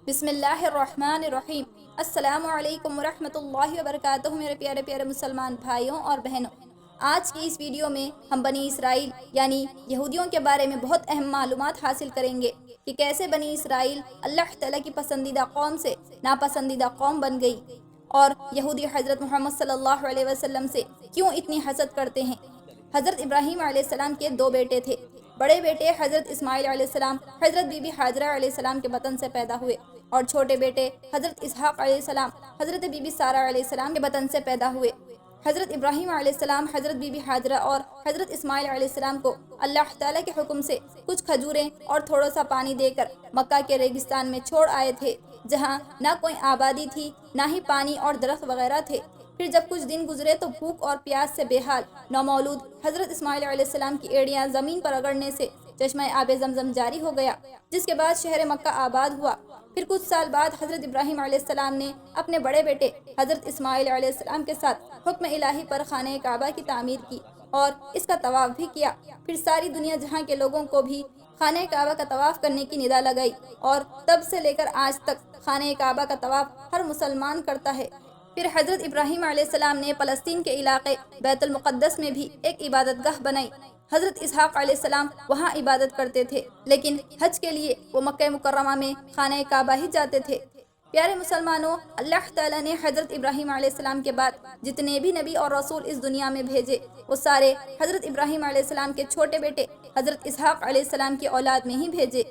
بسم اللہ الرحمن الرحیم۔ السلام علیکم ورحمۃ اللہ وبرکاتہ میرے پیارے پیارے مسلمان بھائیوں اور بہنوں۔ آج کی اس ویڈیو میں ہم بنی اسرائیل یعنی یہودیوں کے بارے میں بہت اہم معلومات حاصل کریں گے کہ کیسے بنی اسرائیل اللہ تعالیٰ کی پسندیدہ قوم سے ناپسندیدہ قوم بن گئی، اور یہودی حضرت محمد صلی اللہ علیہ وسلم سے کیوں اتنی حسد کرتے ہیں۔ حضرت ابراہیم علیہ السلام کے دو بیٹے تھے۔ بڑے بیٹے حضرت اسماعیل علیہ السلام حضرت بی بی ہاجرہ علیہ السلام کے بطن سے پیدا ہوئے، اور چھوٹے بیٹے حضرت اسحاق علیہ السلام حضرت بی بی سارہ علیہ السلام کے بطن سے پیدا ہوئے۔ حضرت ابراہیم علیہ السلام حضرت بی بی ہاجرہ اور حضرت اسماعیل علیہ السلام کو اللہ تعالیٰ کے حکم سے کچھ کھجوریں اور تھوڑا سا پانی دے کر مکہ کے ریگستان میں چھوڑ آئے تھے، جہاں نہ کوئی آبادی تھی نہ ہی پانی اور درخت وغیرہ تھے۔ پھر جب کچھ دن گزرے تو بھوک اور پیاس سے بے حال نومولود حضرت اسماعیل علیہ السلام کی ایڑیاں زمین پر رگڑنے سے چشمہ آب زمزم جاری ہو گیا، جس کے بعد شہر مکہ آباد ہوا۔ پھر کچھ سال بعد حضرت ابراہیم علیہ السلام نے اپنے بڑے بیٹے حضرت اسماعیل علیہ السلام کے ساتھ حکم الہی پر خانہ کعبہ کی تعمیر کی اور اس کا طواف بھی کیا۔ پھر ساری دنیا جہاں کے لوگوں کو بھی خانہ کعبہ کا طواف کرنے کی ندا لگائی، اور تب سے لے کر آج تک خانہ کعبہ کا طواف ہر مسلمان کرتا ہے۔ پھر حضرت ابراہیم علیہ السلام نے فلسطین کے علاقے بیت المقدس میں بھی ایک عبادت گاہ بنائی۔ حضرت اسحاق علیہ السلام وہاں عبادت کرتے تھے، لیکن حج کے لیے وہ مکہ مکرمہ میں خانہ کعبہ ہی جاتے تھے۔ پیارے مسلمانوں، اللہ تعالیٰ نے حضرت ابراہیم علیہ السلام کے بعد جتنے بھی نبی اور رسول اس دنیا میں بھیجے، وہ سارے حضرت ابراہیم علیہ السلام کے چھوٹے بیٹے حضرت اسحاق علیہ السلام کی اولاد میں ہی بھیجے،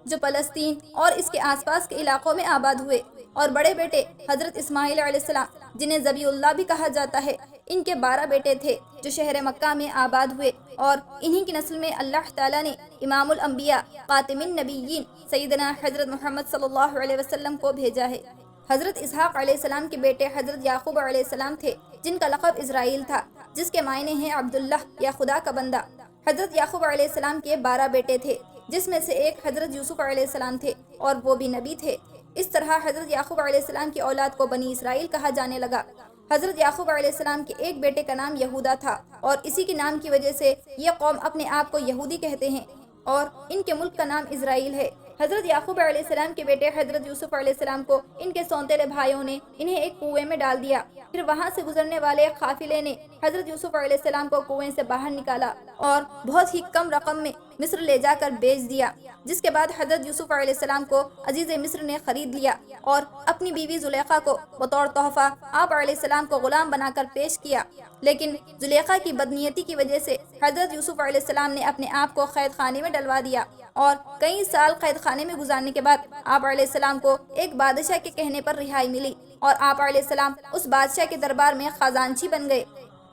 جو فلسطین اور اس کے آس پاس کے علاقوں میں آباد ہوئے۔ اور بڑے بیٹے حضرت اسماعیل علیہ السلام، جنہیں ذبیح اللہ بھی کہا جاتا ہے، ان کے 12 بیٹے تھے جو شہر مکہ میں آباد ہوئے، اور انہی کی نسل میں اللہ تعالیٰ نے امام الانبیاء خاتم النبیین سیدنا حضرت محمد صلی اللہ علیہ وسلم کو بھیجا ہے۔ حضرت اسحاق علیہ السلام کے بیٹے حضرت یعقوب علیہ السلام تھے، جن کا لقب اسرائیل تھا، جس کے معنی ہیں عبداللہ یا خدا کا بندہ۔ حضرت یعقوب علیہ السلام کے 12 بیٹے تھے، جس میں سے ایک حضرت یوسف علیہ السلام تھے، اور وہ بھی نبی تھے۔ اس طرح حضرت یعقوب علیہ السلام کی اولاد کو بنی اسرائیل کہا جانے لگا۔ حضرت یعقوب علیہ السلام کے ایک بیٹے کا نام یہودا تھا، اور اسی کے نام کی وجہ سے یہ قوم اپنے آپ کو یہودی کہتے ہیں، اور ان کے ملک کا نام اسرائیل ہے۔ حضرت یعقوب علیہ السلام کے بیٹے حضرت یوسف علیہ السلام کو ان کے سونتےلے بھائیوں نے انہیں ایک کنویں میں ڈال دیا۔ پھر وہاں سے گزرنے والے ایک قافلے نے حضرت یوسف علیہ السلام کو کنویں سے باہر نکالا اور بہت ہی کم رقم میں مصر لے جا کر بیچ دیا، جس کے بعد حضرت یوسف علیہ السلام کو عزیز مصر نے خرید لیا اور اپنی بیوی زلیخا کو بطور تحفہ آپ علیہ السلام کو غلام بنا کر پیش کیا۔ لیکن زلیخا کی بدنیتی کی وجہ سے حضرت یوسف علیہ السلام نے اپنے آپ کو قید خانے میں ڈلوا دیا، اور کئی سال قید خانے میں گزارنے کے بعد آپ علیہ السلام کو ایک بادشاہ کے کہنے پر رہائی ملی، اور آپ علیہ السلام اس بادشاہ کے دربار میں خزانچی بن گئے۔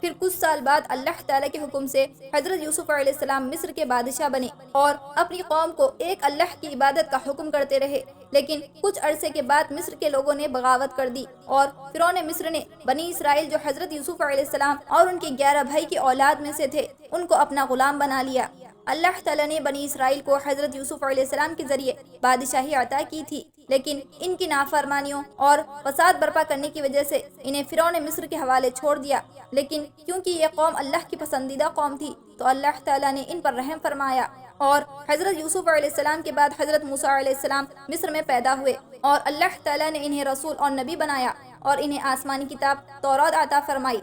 پھر کچھ سال بعد اللہ تعالیٰ کے حکم سے حضرت یوسف علیہ السلام مصر کے بادشاہ بنے، اور اپنی قوم کو ایک اللہ کی عبادت کا حکم کرتے رہے۔ لیکن کچھ عرصے کے بعد مصر کے لوگوں نے بغاوت کر دی، اور فرعون مصر نے بنی اسرائیل جو حضرت یوسف علیہ السلام اور ان کے 11 بھائی کی اولاد میں سے تھے، ان کو اپنا غلام بنا لیا۔ اللہ تعالیٰ نے بنی اسرائیل کو حضرت یوسف علیہ السلام کے ذریعے بادشاہی عطا کی تھی، لیکن ان کی نافرمانیوں اور فساد برپا کرنے کی وجہ سے انہیں فرعون مصر کے حوالے چھوڑ دیا۔ لیکن کیونکہ یہ قوم اللہ کی پسندیدہ قوم تھی، تو اللہ تعالیٰ نے ان پر رحم فرمایا، اور حضرت یوسف علیہ السلام کے بعد حضرت موسیٰ علیہ السلام مصر میں پیدا ہوئے، اور اللہ تعالیٰ نے انہیں رسول اور نبی بنایا، اور انہیں آسمانی کتاب تورات عطا فرمائی۔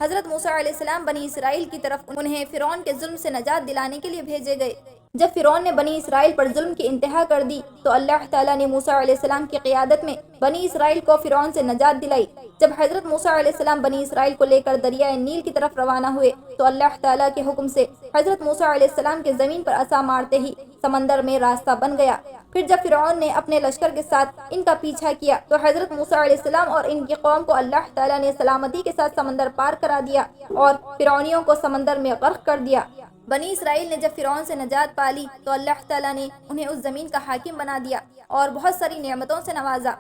حضرت موسیٰ علیہ السلام بنی اسرائیل کی طرف انہیں فرعون کے ظلم سے نجات دلانے کے لیے بھیجے گئے۔ جب فرعون نے بنی اسرائیل پر ظلم کی انتہا کر دی، تو اللہ تعالیٰ نے موسیٰ علیہ السلام کی قیادت میں بنی اسرائیل کو فرعون سے نجات دلائی۔ جب حضرت موسیٰ علیہ السلام بنی اسرائیل کو لے کر دریائے نیل کی طرف روانہ ہوئے، تو اللہ تعالیٰ کے حکم سے حضرت موسیٰ علیہ السلام کے زمین پر عصا مارتے ہی سمندر میں راستہ بن گیا۔ پھر جب فرعون نے اپنے لشکر کے ساتھ ان کا پیچھا کیا، تو حضرت موسیٰ علیہ السلام اور ان کی قوم کو اللہ تعالیٰ نے سلامتی کے ساتھ سمندر پار کرا دیا، اور فرعونیوں کو سمندر میں غرق کر دیا۔ بنی اسرائیل نے جب فرعون سے نجات پالی، تو اللہ تعالیٰ نے انہیں اس زمین کا حاکم بنا دیا اور بہت ساری نعمتوں سے نوازا۔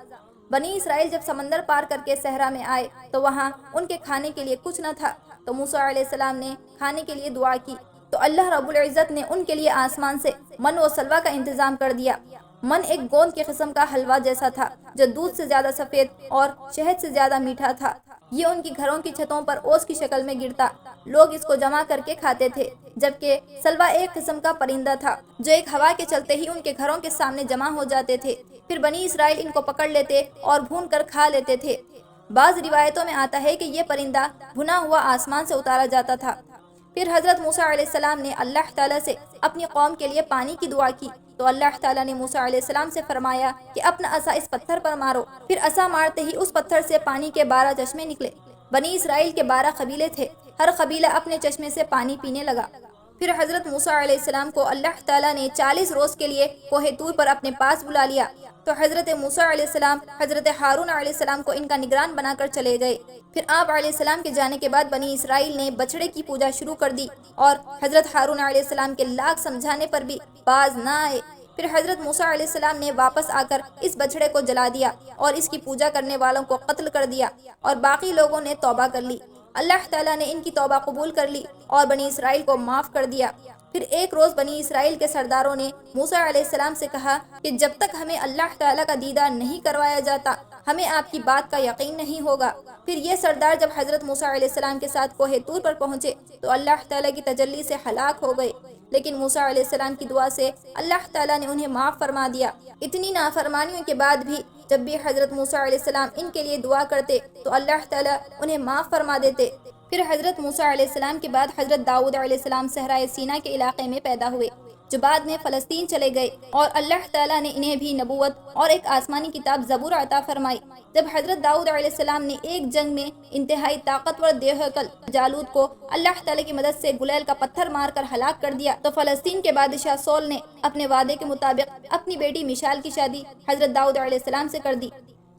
بنی اسرائیل جب سمندر پار کر کے صحرا میں آئے، تو وہاں ان کے کھانے کے لیے کچھ نہ تھا، تو موسیٰ علیہ السلام نے کھانے کے لیے دعا کی، تو اللہ رب العزت نے ان کے لیے آسمان سے من و سلوہ کا انتظام کر دیا۔ من ایک گوند کی قسم کا حلوہ جیسا تھا، جو دودھ سے زیادہ سفید اور شہد سے زیادہ میٹھا تھا۔ یہ ان کی گھروں کی چھتوں پر اوس کی شکل میں گرتا، لوگ اس کو جمع کر کے کھاتے تھے۔ جبکہ سلوہ ایک قسم کا پرندہ تھا، جو ایک ہوا کے چلتے ہی ان کے گھروں کے سامنے جمع ہو جاتے تھے۔ پھر بنی اسرائیل ان کو پکڑ لیتے اور بھون کر کھا لیتے تھے۔ بعض روایتوں میں آتا ہے کہ یہ پرندہ بھنا ہوا آسمان سے اتارا جاتا تھا۔ پھر حضرت موسیٰ علیہ السلام نے اللہ تعالیٰ سے اپنی قوم کے لیے پانی کی دعا کی تو اللہ تعالیٰ نے موسیٰ علیہ السلام سے فرمایا کہ اپنا عصا اس پتھر پر مارو۔ پھر عصا مارتے ہی اس پتھر سے پانی کے 12 چشمے نکلے۔ بنی اسرائیل کے 12 قبیلے تھے، ہر قبیلہ اپنے چشمے سے پانی پینے لگا۔ پھر حضرت موسیٰ علیہ السلام کو اللہ تعالیٰ نے 40 روز کے لیے کوہ طور پر اپنے پاس بلا لیا تو حضرت موسیٰ علیہ السلام حضرت ہارون علیہ السلام کو ان کا نگران بنا کر چلے گئے۔ پھر آپ علیہ السلام کے جانے کے بعد بنی اسرائیل نے بچڑے کی پوجا شروع کر دی اور حضرت ہارون علیہ السلام کے لاکھ سمجھانے پر بھی باز نہ آئے۔ پھر حضرت موسیٰ علیہ السلام نے واپس آ کر اس بچڑے کو جلا دیا اور اس کی پوجا کرنے والوں کو قتل کر دیا اور باقی لوگوں نے توبہ کر لی۔ اللہ تعالیٰ نے ان کی توبہ قبول کر لی اور بنی اسرائیل کو معاف کر دیا۔ پھر ایک روز بنی اسرائیل کے سرداروں نے موسیٰ علیہ السلام سے کہا کہ جب تک ہمیں اللہ تعالیٰ کا دیدار نہیں کروایا جاتا ہمیں آپ کی بات کا یقین نہیں ہوگا۔ پھر یہ سردار جب حضرت موسیٰ علیہ السلام کے ساتھ کوہ طور پر پہنچے تو اللہ تعالیٰ کی تجلی سے ہلاک ہو گئے، لیکن موسیٰ علیہ السلام کی دعا سے اللہ تعالیٰ نے انہیں معاف فرما دیا۔ اتنی نافرمانیوں کے بعد بھی جب بھی حضرت موسیٰ علیہ السلام ان کے لیے دعا کرتے تو اللہ تعالیٰ انہیں معاف فرما دیتے۔ پھر حضرت موسیٰ علیہ السلام کے بعد حضرت داؤد علیہ السلام صحرائے سینا کے علاقے میں پیدا ہوئے، جو بعد میں فلسطین چلے گئے، اور اللہ تعالیٰ نے انہیں بھی نبوت اور ایک آسمانی کتاب زبور عطا فرمائی۔ جب حضرت داؤد علیہ السلام نے ایک جنگ میں انتہائی طاقتور دیوہکل جالوت کو اللہ تعالیٰ کی مدد سے گلیل کا پتھر مار کر ہلاک کر دیا تو فلسطین کے بادشاہ سول نے اپنے وعدے کے مطابق اپنی بیٹی میشال کی شادی حضرت داؤد علیہ السلام سے کر دی۔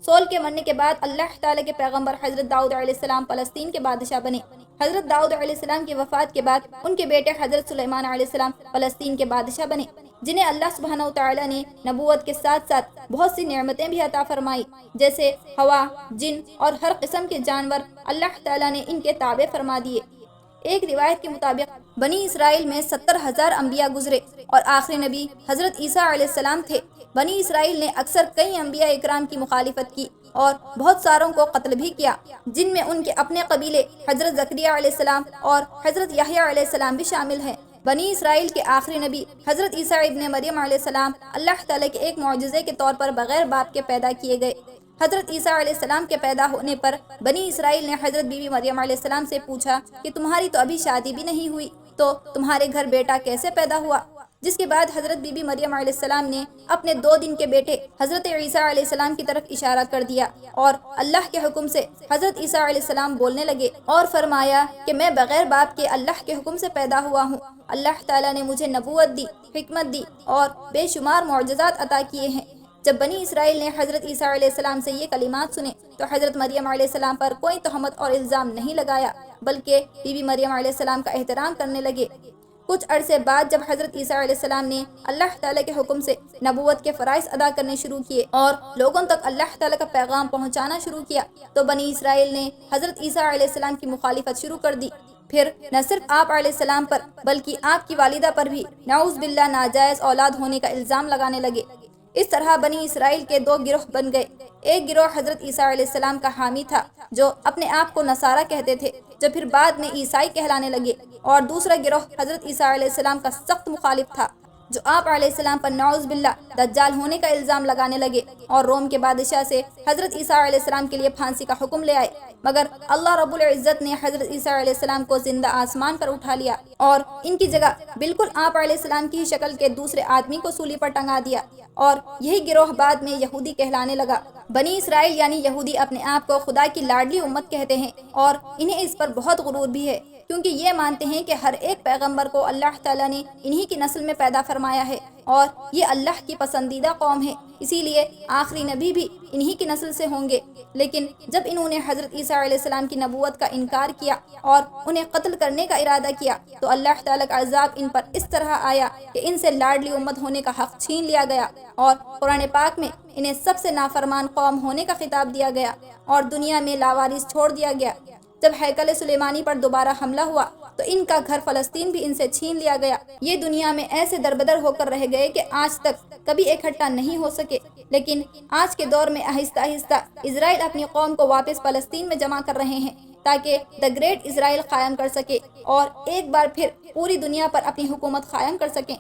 سول کے مرنے کے بعد اللہ تعالیٰ کے پیغمبر حضرت داؤد علیہ السلام فلسطین کے بادشاہ بنے۔ حضرت داؤد علیہ السلام کی وفات کے بعد ان کے بیٹے حضرت سلیمان علیہ السلام فلسطین کے بادشاہ بنے، جنہیں اللہ سبحانہ وتعالی نے نبوت کے ساتھ ساتھ بہت سی نعمتیں بھی عطا فرمائی، جیسے ہوا، جن اور ہر قسم کے جانور اللہ تعالیٰ نے ان کے تابع فرما دیے۔ ایک روایت کے مطابق بنی اسرائیل میں 70,000 انبیاء گزرے اور آخری نبی حضرت عیسیٰ علیہ السلام تھے۔ بنی اسرائیل نے اکثر کئی انبیاء اکرام کی مخالفت کی اور بہت ساروں کو قتل بھی کیا، جن میں ان کے اپنے قبیلے حضرت زکریا علیہ السلام اور حضرت یحییٰ علیہ السلام بھی شامل ہیں۔ بنی اسرائیل کے آخری نبی حضرت عیسیٰ ابن مریم علیہ السلام اللہ تعالیٰ کے ایک معجزے کے طور پر بغیر باپ کے پیدا کیے گئے۔ حضرت عیسیٰ علیہ السلام کے پیدا ہونے پر بنی اسرائیل نے حضرت بی بی مریم علیہ السلام سے پوچھا کہ تمہاری تو ابھی شادی بھی نہیں ہوئی، تو تمہارے گھر بیٹا کیسے پیدا ہوا؟ جس کے بعد حضرت بی بی مریم علیہ السلام نے اپنے 2 دن کے بیٹے حضرت عیسیٰ علیہ السلام کی طرف اشارہ کر دیا اور اللہ کے حکم سے حضرت عیسیٰ علیہ السلام بولنے لگے اور فرمایا کہ میں بغیر باپ کے اللہ کے حکم سے پیدا ہوا ہوں۔ اللہ تعالیٰ نے مجھے نبوت دی، حکمت دی اور بے شمار معجزات عطا کیے ہیں۔ جب بنی اسرائیل نے حضرت عیسیٰ علیہ السلام سے یہ کلمات سنے تو حضرت مریم علیہ السلام پر کوئی تہمت اور الزام نہیں لگایا، بلکہ بی بی مریم علیہ السلام کا احترام کرنے لگے۔ کچھ عرصے بعد جب حضرت عیسیٰ علیہ السلام نے اللہ تعالیٰ کے حکم سے نبوت کے فرائض ادا کرنے شروع کیے اور لوگوں تک اللہ تعالیٰ کا پیغام پہنچانا شروع کیا تو بنی اسرائیل نے حضرت عیسیٰ علیہ السلام کی مخالفت شروع کر دی۔ پھر نہ صرف آپ علیہ السلام پر بلکہ آپ کی والدہ پر بھی نعوذ باللہ ناجائز اولاد ہونے کا الزام لگانے لگے۔ اس طرح بنی اسرائیل کے 2 گروہ بن گئے۔ ایک گروہ حضرت عیسیٰ علیہ السلام کا حامی تھا جو اپنے آپ کو نصارہ کہتے تھے، جو پھر بعد میں عیسائی کہلانے لگے، اور دوسرا گروہ حضرت عیسیٰ علیہ السلام کا سخت مخالف تھا جو آپ علیہ السلام پر نعوذ باللہ دجال ہونے کا الزام لگانے لگے اور روم کے بادشاہ سے حضرت عیسیٰ علیہ السلام کے لیے پھانسی کا حکم لے آئے، مگر اللہ رب العزت نے حضرت عیسیٰ علیہ السلام کو زندہ آسمان پر اٹھا لیا اور ان کی جگہ بالکل آپ علیہ السلام کی شکل کے دوسرے آدمی کو سولی پر ٹنگا دیا، اور یہی گروہ بعد میں یہودی کہلانے لگا۔ بنی اسرائیل یعنی یہودی اپنے آپ کو خدا کی لاڈلی امت کہتے ہیں اور انہیں اس پر بہت غرور بھی ہے، کیونکہ یہ مانتے ہیں کہ ہر ایک پیغمبر کو اللہ تعالیٰ نے انہی کی نسل میں پیدا فرمایا ہے اور یہ اللہ کی پسندیدہ قوم ہے، اسی لیے آخری نبی بھی انہی کی نسل سے ہوں گے۔ لیکن جب انہوں نے حضرت عیسیٰ علیہ السلام کی نبوت کا انکار کیا اور انہیں قتل کرنے کا ارادہ کیا تو اللہ تعالیٰ کا عذاب ان پر اس طرح آیا کہ ان سے لاڈلی امت ہونے کا حق چھین لیا گیا، اور قرآن پاک میں انہیں سب سے نافرمان قوم ہونے کا خطاب دیا گیا اور دنیا میں لاوارث چھوڑ دیا گیا۔ جب ہیکل سلیمانی پر دوبارہ حملہ ہوا تو ان کا گھر فلسطین بھی ان سے چھین لیا گیا۔ یہ دنیا میں ایسے دربدر ہو کر رہ گئے کہ آج تک کبھی اکٹھا نہیں ہو سکے، لیکن آج کے دور میں آہستہ آہستہ اسرائیل اپنی قوم کو واپس فلسطین میں جمع کر رہے ہیں تاکہ دی گریٹ اسرائیل قائم کر سکے اور ایک بار پھر پوری دنیا پر اپنی حکومت قائم کر سکیں۔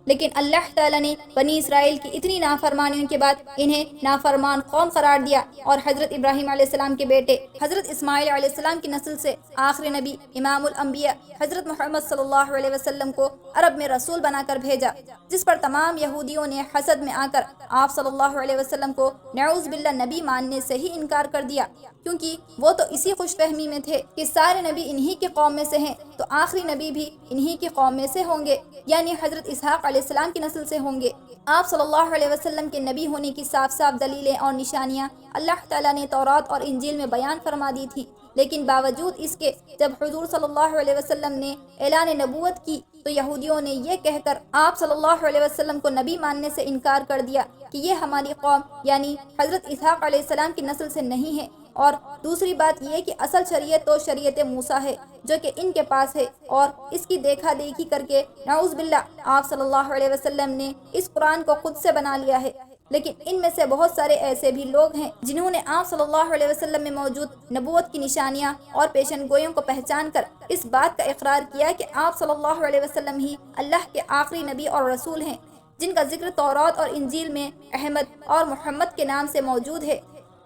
لیکن اللہ تعالیٰ نے بنی اسرائیل کی اتنی نافرمانیوں کے بعد انہیں نافرمان قوم قرار دیا اور حضرت ابراہیم علیہ السلام کے بیٹے حضرت اسماعیل علیہ السلام کی نسل سے آخری نبی امام الانبیاء حضرت محمد صلی اللہ علیہ وسلم کو عرب میں رسول بنا کر بھیجا، جس پر تمام یہودیوں نے حسد میں آ کر آپ صلی اللہ علیہ وسلم کو نعوذ باللہ نبی ماننے سے ہی انکار کر دیا، کیونکہ وہ تو اسی خوش فہمی میں تھے کہ سارے نبی انہی کی قوم میں سے ہیں تو آخری نبی بھی انہی کی قوم میں سے ہوں گے، یعنی حضرت اسحاق علیہ السلام کی نسل سے ہوں گے۔ آپ صلی اللہ علیہ وسلم کے نبی ہونے کی صاف صاف دلیلیں اور نشانیاں اللہ تعالیٰ نے تورات اور انجیل میں بیان فرما دی تھی، لیکن باوجود اس کے جب حضور صلی اللہ علیہ وسلم نے اعلان نبوت کی تو یہودیوں نے یہ کہہ کر آپ صلی اللہ علیہ وسلم کو نبی ماننے سے انکار کر دیا کہ یہ ہماری قوم یعنی حضرت اسحاق علیہ السلام کی نسل سے نہیں ہے، اور دوسری بات یہ کہ اصل شریعت تو شریعت موسیٰ ہے جو کہ ان کے پاس ہے، اور اس کی دیکھا دیکھی کر کے نعوذ باللہ آپ صلی اللہ علیہ وسلم نے اس قرآن کو خود سے بنا لیا ہے۔ لیکن ان میں سے بہت سارے ایسے بھی لوگ ہیں جنہوں نے آپ صلی اللہ علیہ وسلم میں موجود نبوت کی نشانیاں اور پیشن گوئیوں کو پہچان کر اس بات کا اقرار کیا کہ آپ صلی اللہ علیہ وسلم ہی اللہ کے آخری نبی اور رسول ہیں، جن کا ذکر تورات اور انجیل میں احمد اور محمد کے نام سے موجود ہے۔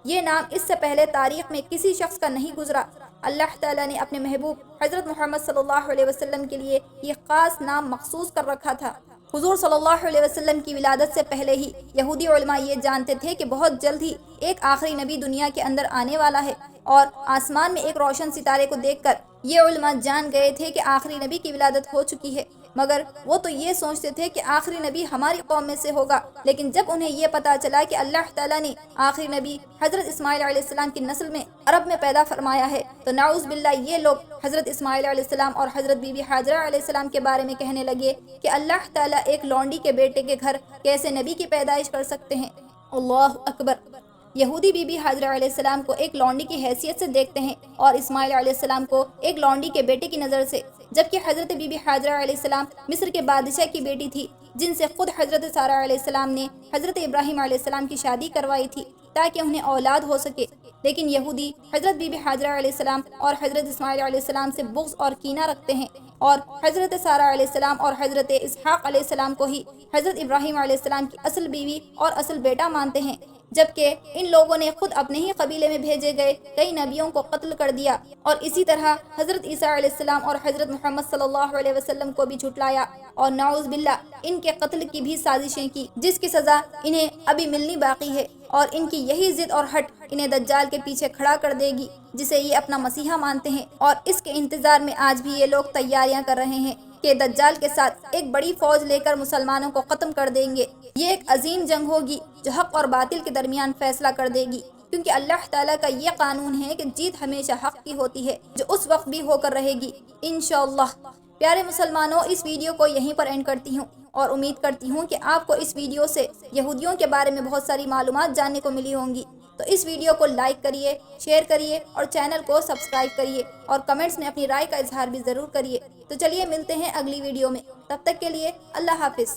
یہ نام اس سے پہلے تاریخ میں کسی شخص کا نہیں گزرا۔ اللہ تعالیٰ نے اپنے محبوب حضرت محمد صلی اللہ علیہ وسلم کے لیے یہ خاص نام مخصوص کر رکھا تھا۔ حضور صلی اللہ علیہ وسلم کی ولادت سے پہلے ہی یہودی علماء یہ جانتے تھے کہ بہت جلد ہی ایک آخری نبی دنیا کے اندر آنے والا ہے، اور آسمان میں ایک روشن ستارے کو دیکھ کر یہ علماء جان گئے تھے کہ آخری نبی کی ولادت ہو چکی ہے، مگر وہ تو یہ سوچتے تھے کہ آخری نبی ہماری قوم میں سے ہوگا۔ لیکن جب انہیں یہ پتا چلا کہ اللہ تعالیٰ نے آخری نبی حضرت اسماعیل علیہ السلام کی نسل میں عرب میں پیدا فرمایا ہے تو نعوذ باللہ یہ لوگ حضرت اسماعیل علیہ السلام اور حضرت بی بی ہاجرہ علیہ السلام کے بارے میں کہنے لگے کہ اللہ تعالیٰ ایک لونڈی کے بیٹے کے گھر کیسے نبی کی پیدائش کر سکتے ہیں۔ اللہ اکبر۔ یہودی بی بی ہاجرہ علیہ السلام کو ایک لونڈی کی حیثیت سے دیکھتے ہیں اور اسماعیل علیہ السلام کو ایک لونڈی کے بیٹے کی نظر سے، جبکہ حضرت بی بی ہاجرہ علیہ السلام مصر کے بادشاہ کی بیٹی تھی، جن سے خود حضرت سارہ علیہ السلام نے حضرت ابراہیم علیہ السلام کی شادی کروائی تھی تاکہ انہیں اولاد ہو سکے۔ لیکن یہودی حضرت بی بی ہاجرہ علیہ السلام اور حضرت اسماعیل علیہ السلام سے بغض اور کینہ رکھتے ہیں، اور حضرت سارہ علیہ السلام اور حضرت اسحاق علیہ السلام کو ہی حضرت ابراہیم علیہ السلام کی اصل بیوی اور اصل بیٹا مانتے ہیں، جبکہ ان لوگوں نے خود اپنے ہی قبیلے میں بھیجے گئے کئی نبیوں کو قتل کر دیا، اور اسی طرح حضرت عیسیٰ علیہ السلام اور حضرت محمد صلی اللہ علیہ وسلم کو بھی جھٹلایا، اور نعوذ باللہ ان کے قتل کی بھی سازشیں کی، جس کی سزا انہیں ابھی ملنی باقی ہے، اور ان کی یہی ضد اور ہٹ انہیں دجال کے پیچھے کھڑا کر دے گی جسے یہ اپنا مسیحا مانتے ہیں، اور اس کے انتظار میں آج بھی یہ لوگ تیاریاں کر رہے ہیں کہ دجال کے ساتھ ایک بڑی فوج لے کر مسلمانوں کو ختم کر دیں گے۔ یہ ایک عظیم جنگ ہوگی جو حق اور باطل کے درمیان فیصلہ کر دے گی، کیونکہ اللہ تعالیٰ کا یہ قانون ہے کہ جیت ہمیشہ حق کی ہوتی ہے، جو اس وقت بھی ہو کر رہے گی انشاءاللہ۔ پیارے مسلمانوں، اس ویڈیو کو یہیں پر اینڈ کرتی ہوں، اور امید کرتی ہوں کہ آپ کو اس ویڈیو سے یہودیوں کے بارے میں بہت ساری معلومات جاننے کو ملی ہوں گی۔ تو اس ویڈیو کو لائک کریے، شیئر کریے اور چینل کو سبسکرائب کریے، اور کمنٹس میں اپنی رائے کا اظہار بھی ضرور کریے۔ تو چلیے ملتے ہیں اگلی ویڈیو میں، تب تک کے لیے اللہ حافظ۔